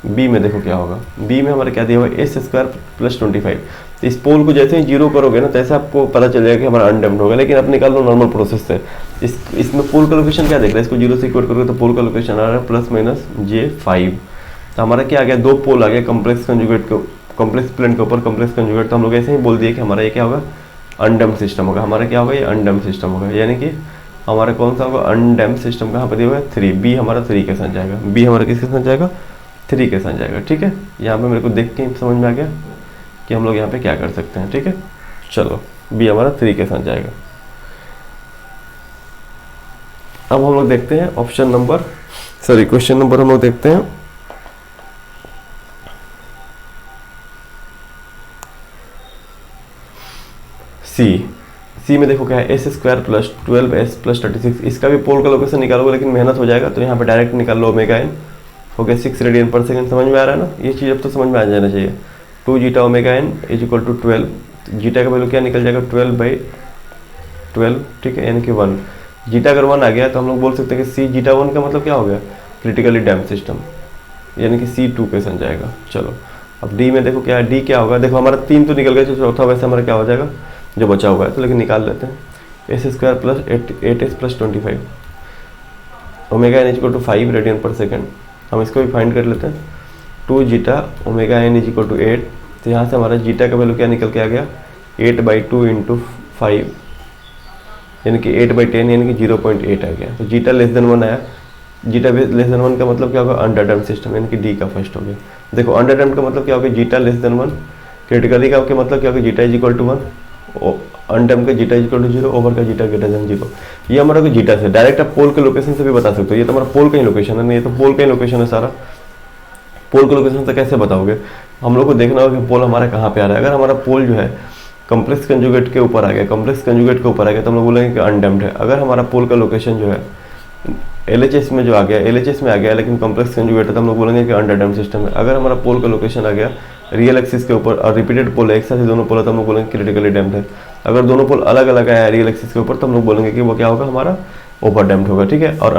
[SPEAKER 1] बी में देखो क्या होगा, बी में हमारा क्या दिया हुआ है एस स्क्वायर प्लस 25। तो इस पोल को जैसे ही जीरो करोगे ना तैसे आपको पता चल जाएगा कि हमारा अनडैम्प्ड होगा, लेकिन आप निकाल लो नॉर्मल प्रोसेस से। इसमें पोल का लोकेशन क्या देख रहा है, इसको जीरो से इक्वेट करोगे तो पोल का लोकेशन आ रहा है +-J5। तो हमारा क्या आ गया, दो पोल आ गया कॉम्प्लेक्स कंजुगेट को, कॉम्प्लेक्स प्लेन के ऊपर कॉम्प्लेक्स कंजुगेट। तो हम लोग ऐसे ही बोल दिए कि हमारा ये क्या होगा अनडैम्प्ड सिस्टम होगा, हमारा क्या होगा ये अनडैम्प्ड सिस्टम होगा, यानी कि हमारा कौन सा होगा अनडैम्प्ड सिस्टम कहाँ पर दिया हुआ है 3, बी हमारा 3 के साथ जाएगा, बी हमारा किसके साथ जाएगा 3 के साथ जाएगा, ठीक है। यहाँ पे मेरे को देख के समझ में आ गया कि हम लोग यहाँ पे क्या कर सकते हैं, ठीक है। चलो बी हमारा 3 के साथ जाएगा। अब हम लोग देखते हैं ऑप्शन नंबर क्वेश्चन नंबर हम लोग देखते हैं सी में देखो क्या है S square plus 12s plus 36। इसका भी पोल का लोकेशन निकालोगे लेकिन मेहनत हो जाएगा, तो यहाँ पे डायरेक्ट निकाल लो ओमेगा एन हो गया 6 रेडियन पर सेकंड। समझ में आ रहा है ना, ये चीज़ अब तो समझ में आ जाना चाहिए। 2 zeta omega N is equal to 12, zeta का वैल्यू क्या निकल जाएगा 12/12, ठीक है, यानी कि 1। जीटा अगर 1 आ गया तो हम लोग बोल सकते हैं कि सी जीटा 1 का मतलब क्या हो गया क्रिटिकली डैम्प्ड सिस्टम, यानी कि सी 2 के साथ जाएगा। चलो अब डी में देखो क्या है, डी क्या होगा, देखो हमारा 3 तो निकल गया, जो चौथा वैसे हमारा क्या हो जाएगा जो बचा हुआ है, तो लेकिन निकाल लेते हैं S square plus 8s plus 25 omega N is equal to 5 radian per second. हम इसको भी फाइंड कर लेते हैं 2 zeta omega N is equal to 8। तो यहाँ से हमारा जीटा का वैल्यू क्या निकल के आ गया 8/2 × 5, यानी कि 8/10 यानी कि 0.8 आ गया। तो जीटा लेस देन 1 आया, जीटा लेस देन 1 का मतलब क्या होगा अंडरडैम्प्ड सिस्टम, यानी कि डी का फर्स्ट हो गया। देखो अंडरडैम्प्ड का मतलब क्या होगा जीटा लेस देन 1, क्रिटिकली का मतलब क्या होगा zeta is equal to 1, undamped का zeta is equal to 0, over का जीटा ग्रेटर देन 0। ये हमारा जीटा से डायरेक्ट आप पोल के लोकेशन से भी बता सकते हो, ये तो हमारा पोल का ही लोकेशन है ना, ये तो पोल का ही लोकेशन है सारा। पोल के लोकेशन से कैसे बताओगे, हम लोग को देखना होगा कि पोल हमारा कहाँ पे आ रहा है। अगर हमारा पोल जो है कॉम्प्लेक्स कंजुगेट के ऊपर आ गया, कॉम्प्लेक्स कंजुगेट के ऊपर आ गया तो हम लोग बोलेंगे कि अनडैम्प्ड है। अगर हमारा पोल का लोकेशन जो है LHS में जो आ गया, LHS में आ गया लेकिन कॉम्प्लेक्स कंजुगेट है तो हम लोग बोलेंगे कि अंडरडैम्प्ड सिस्टम है। अगर हमारा पोल का लोकेशन आ गया रियल एक्सिस के ऊपर और रिपीटेड पोल है, एक साथ ही दोनों पोल है तो हम लोग बोलेंगे क्रिटिकली डैम्प्ड है। अगर दोनों पोल अलग अलग आया रियल एक्सिस के ऊपर तो हम लोग बोलेंगे कि वो क्या होगा हमारा ओवरडैम्प्ड होगा, ठीक है। और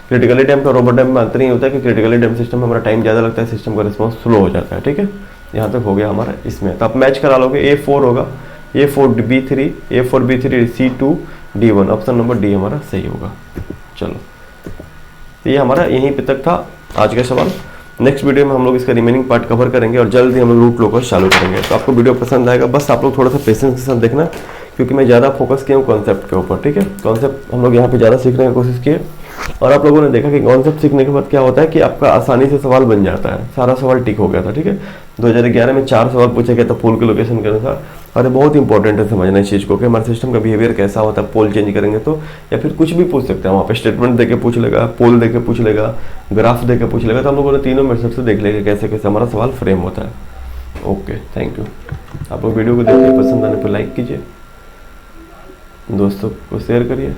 [SPEAKER 1] क्रिटिकली डैम्प्ड और ओवरडैम्प्ड में अंतर ही होता है कि क्रिटिकली डैम्प्ड सिस्टम में हमारा टाइम ज़्यादा लगता है, सिस्टम का रिस्पॉन्स स्लो हो जाता है, ठीक है। यहाँ तक हो गया हमारा इसमें। तो आप मैच करा लोगे A4 होगा A4 B3, A4 B3 C2 D1, option number D हमारा सही होगा। चलो तो ये हमारा यहीं पे तक था आज का सवाल। नेक्स्ट वीडियो में हम लोग इसका रिमेनिंग पार्ट कवर करेंगे और जल्द ही हम लोग रूट लोकस चालू करेंगे। तो आपको वीडियो पसंद आएगा, बस आप लोग थोड़ा सा पेशेंस के साथ देखना, क्योंकि मैं ज़्यादा फोकस किया हूँ कॉन्सेप्ट के ऊपर, ठीक है। कॉन्सेप्ट हम लोग यहाँ पे ज़्यादा सीखने की कोशिश किए और आप लोगों ने देखा कि कॉन्सेप्ट सीखने के बाद क्या होता है कि आपका आसानी से सवाल बन जाता है। सारा सवाल टिक हो गया था, ठीक है। 2011 में 4 सवाल पूछे गए थे पोल के लोकेशन के अनुसार, और ये बहुत इंपॉर्टेंट है समझना इस चीज़ को कि हमारे सिस्टम का बिहेवियर कैसा होता है पोल चेंज करेंगे तो, या फिर कुछ भी पूछ सकते हैं वहाँ पे, स्टेटमेंट देके पूछ लेगा, पोल देके पूछ लेगा, ग्राफ देके पूछ लेगा। तो हम लोगों ने तीनों मेथड से देख लेंगे कैसे कैसे हमारा सवाल फ्रेम होता है। Okay, thank you. आप लोग वीडियो को देखिए, पसंद आने पर लाइक कीजिए, दोस्तों को शेयर करिए।